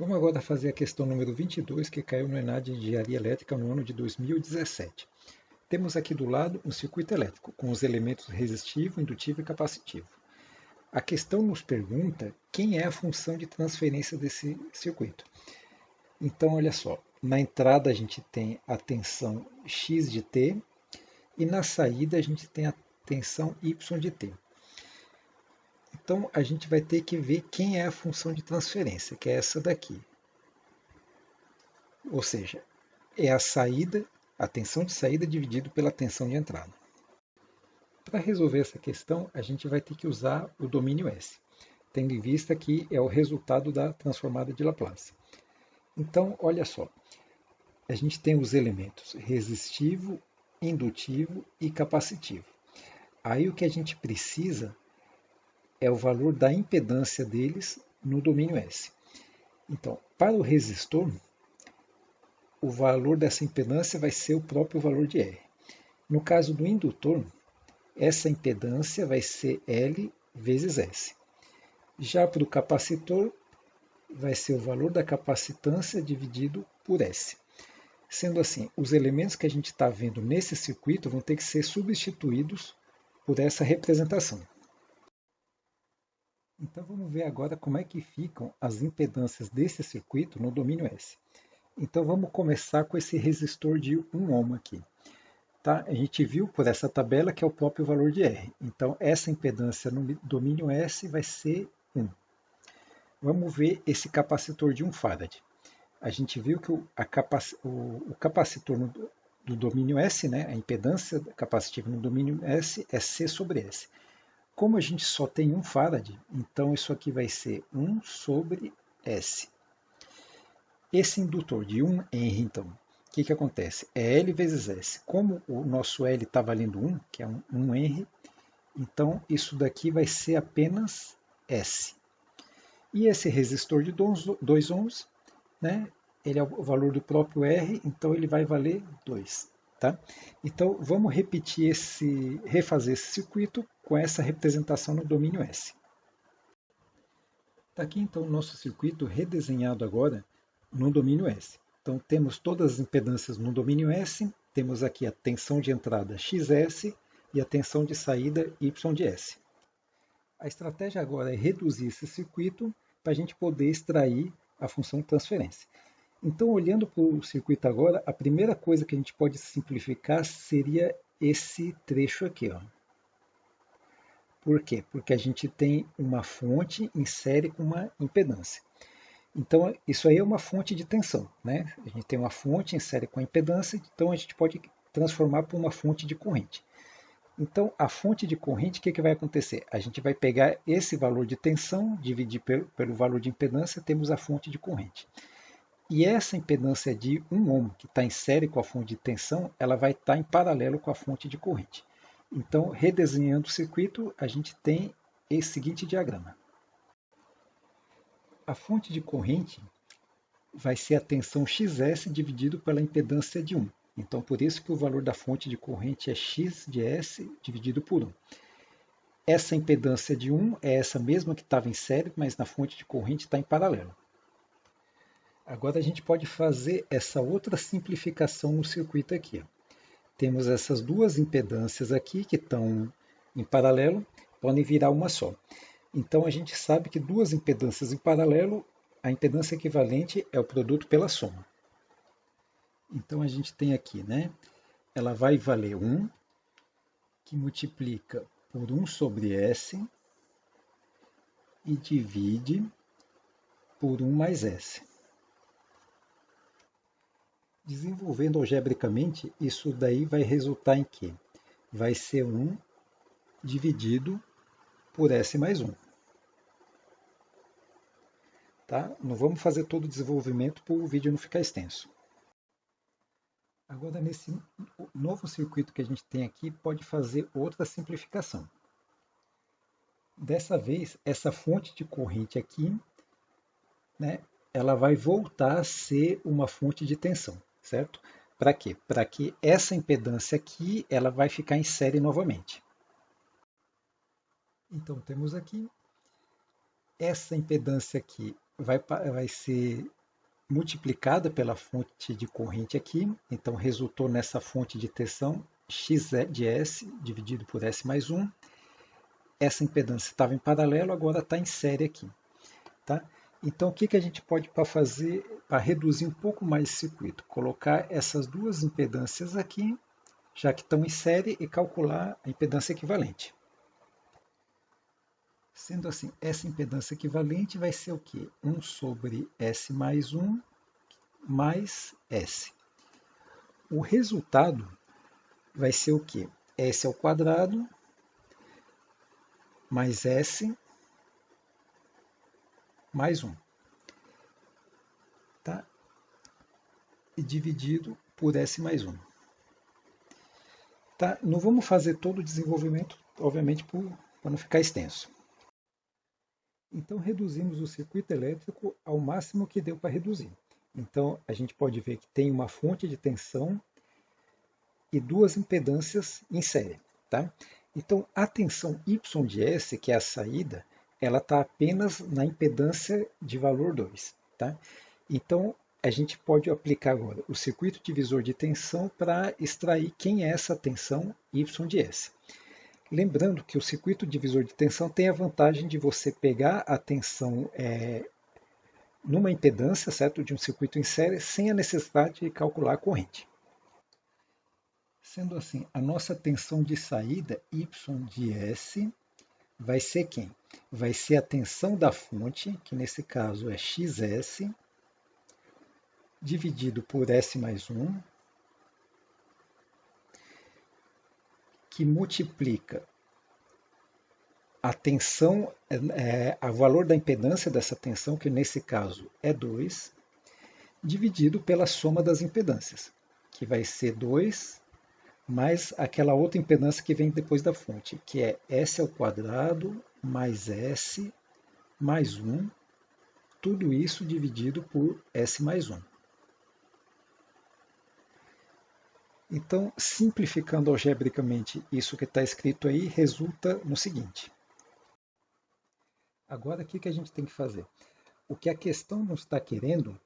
Vamos agora fazer a questão número 22, que caiu no ENAD de Engenharia Elétrica no ano de 2017. Temos aqui do lado um circuito elétrico, com os elementos resistivo, indutivo e capacitivo. A questão nos pergunta quem é a função de transferência desse circuito. Então, olha só, na entrada a gente tem a tensão X de T e na saída a gente tem a tensão Y de T. Então, a gente vai ter que ver quem é a função de transferência, que é essa daqui. Ou seja, é a saída, a tensão de saída dividido pela tensão de entrada. Para resolver essa questão, a gente vai ter que usar o domínio S, tendo em vista que é o resultado da transformada de Laplace. Então, olha só, a gente tem os elementos resistivo, indutivo e capacitivo. Aí o que a gente precisa é o valor da impedância deles no domínio S. Então, para o resistor, o valor dessa impedância vai ser o próprio valor de R. No caso do indutor, essa impedância vai ser L vezes S. Já para o capacitor, vai ser o valor da capacitância dividido por S. Sendo assim, os elementos que a gente está vendo nesse circuito vão ter que ser substituídos por essa representação. Então vamos ver agora como é que ficam as impedâncias desse circuito no domínio S. Então vamos começar com esse resistor de 1 ohm aqui. Tá? A gente viu por essa tabela que é o próprio valor de R. Então essa impedância no domínio S vai ser 1. Vamos ver esse capacitor de 1 farad. A gente viu que o capacitor do domínio S, né, a impedância capacitiva no domínio S é C sobre S. Como a gente só tem 1 farad, então isso aqui vai ser 1 sobre S. Esse indutor de 1 Henry, então, o que acontece? É L vezes S. Como o nosso L está valendo 1, que é 1 Henry, então isso daqui vai ser apenas S. E esse resistor de 2 ohms, né, ele é o valor do próprio R, então ele vai valer 2. Tá? Então vamos refazer esse circuito com essa representação no domínio S. Está aqui então o nosso circuito redesenhado agora no domínio S. Então temos todas as impedâncias no domínio S, temos aqui a tensão de entrada XS e a tensão de saída Y de S. A estratégia agora é reduzir esse circuito para a gente poder extrair a função de transferência. Então, olhando para o circuito agora, a primeira coisa que a gente pode simplificar seria esse trecho aqui. Ó. Por quê? Porque a gente tem uma fonte em série com uma impedância. Então, isso aí é uma fonte de tensão. Né? A gente tem uma fonte em série com a impedância, então a gente pode transformar por uma fonte de corrente. Então, a fonte de corrente, o que vai acontecer? A gente vai pegar esse valor de tensão, dividir pelo valor de impedância, temos a fonte de corrente. E essa impedância de 1 ohm, que está em série com a fonte de tensão, ela vai estar em paralelo com a fonte de corrente. Então, redesenhando o circuito, a gente tem esse seguinte diagrama. A fonte de corrente vai ser a tensão XS dividido pela impedância de 1. Então, por isso que o valor da fonte de corrente é X de S dividido por 1. Essa impedância de 1 é essa mesma que estava em série, mas na fonte de corrente está em paralelo. Agora a gente pode fazer essa outra simplificação no circuito aqui. Temos essas duas impedâncias aqui que estão em paralelo, podem virar uma só. Então a gente sabe que duas impedâncias em paralelo, a impedância equivalente é o produto pela soma. Então a gente tem aqui, né? Ela vai valer 1, que multiplica por 1 sobre S e divide por 1 mais S. Desenvolvendo algebricamente, isso daí vai resultar em que? Vai ser 1 dividido por S mais 1. Tá? Não vamos fazer todo o desenvolvimento para o vídeo não ficar extenso. Agora, nesse novo circuito que a gente tem aqui, pode fazer outra simplificação. Dessa vez, essa fonte de corrente aqui, né, ela vai voltar a ser uma fonte de tensão, certo? Para quê? Para que essa impedância aqui ela vai ficar em série novamente. Então, temos aqui essa impedância aqui vai ser multiplicada pela fonte de corrente aqui, então resultou nessa fonte de tensão X de S dividido por S mais 1. Essa impedância estava em paralelo, agora está em série aqui. Tá? Então, o que a gente pode fazer para reduzir um pouco mais esse circuito? Colocar essas duas impedâncias aqui, já que estão em série, e calcular a impedância equivalente. Sendo assim, essa impedância equivalente vai ser o quê? 1 sobre S mais 1 mais S. O resultado vai ser o quê? S ao quadrado mais S mais 1. Tá? E dividido por S mais 1. Tá? Não vamos fazer todo o desenvolvimento, obviamente, para não ficar extenso. Então, reduzimos o circuito elétrico ao máximo que deu para reduzir. Então, a gente pode ver que tem uma fonte de tensão e duas impedâncias em série. Tá? Então, a tensão Y de S, que é a saída, ela está apenas na impedância de valor 2. Tá? Então, a gente pode aplicar agora o circuito divisor de tensão para extrair quem é essa tensão Y de S. Lembrando que o circuito divisor de tensão tem a vantagem de você pegar a tensão numa impedância, certo, de um circuito em série, sem a necessidade de calcular a corrente. Sendo assim, a nossa tensão de saída Y de S vai ser quem? Vai ser a tensão da fonte, que nesse caso é XS, dividido por S mais 1, que multiplica a tensão, o valor da impedância dessa tensão, que nesse caso é 2, dividido pela soma das impedâncias, que vai ser 2 mais aquela outra impedância que vem depois da fonte, que é S ao quadrado mais S mais 1, tudo isso dividido por S mais 1. Então, simplificando algebricamente isso que está escrito aí, resulta no seguinte. Agora, o que a gente tem que fazer? O que a questão não está querendo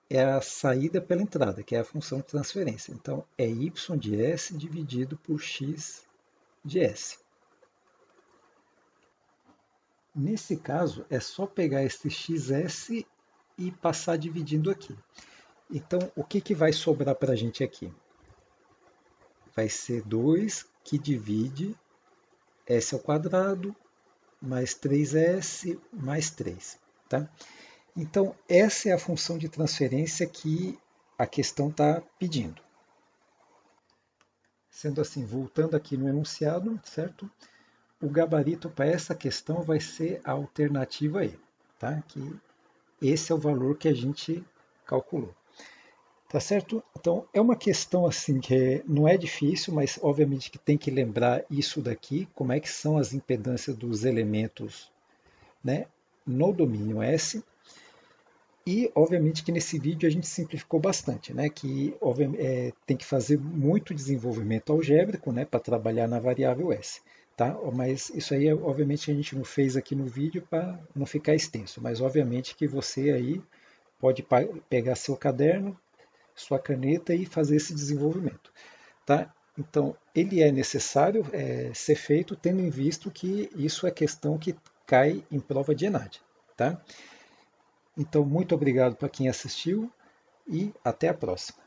é a saída pela entrada, que é a função de transferência. Então, é y de S dividido por x de S. Nesse caso, é só pegar esse xs e passar dividindo aqui. Então, o que vai sobrar para a gente aqui? Vai ser 2 que divide S ao quadrado mais 3S mais 3. Tá? Então, essa é a função de transferência que a questão está pedindo. Sendo assim, voltando aqui no enunciado, certo? O gabarito para essa questão vai ser a alternativa E, tá? Que esse é o valor que a gente calculou. Tá certo? Então, é uma questão assim que não é difícil, mas obviamente que tem que lembrar isso daqui, como é que são as impedâncias dos elementos, né, no domínio S. E, obviamente, que nesse vídeo a gente simplificou bastante, né? Que tem que fazer muito desenvolvimento algébrico, né? Para trabalhar na variável S, tá? Mas isso aí, obviamente, a gente não fez aqui no vídeo para não ficar extenso. Mas, obviamente, que você aí pode pegar seu caderno, sua caneta e fazer esse desenvolvimento, tá? Então, ele é necessário ser feito tendo em vista que isso é questão que cai em prova de ENAD, tá? Então, muito obrigado para quem assistiu e até a próxima.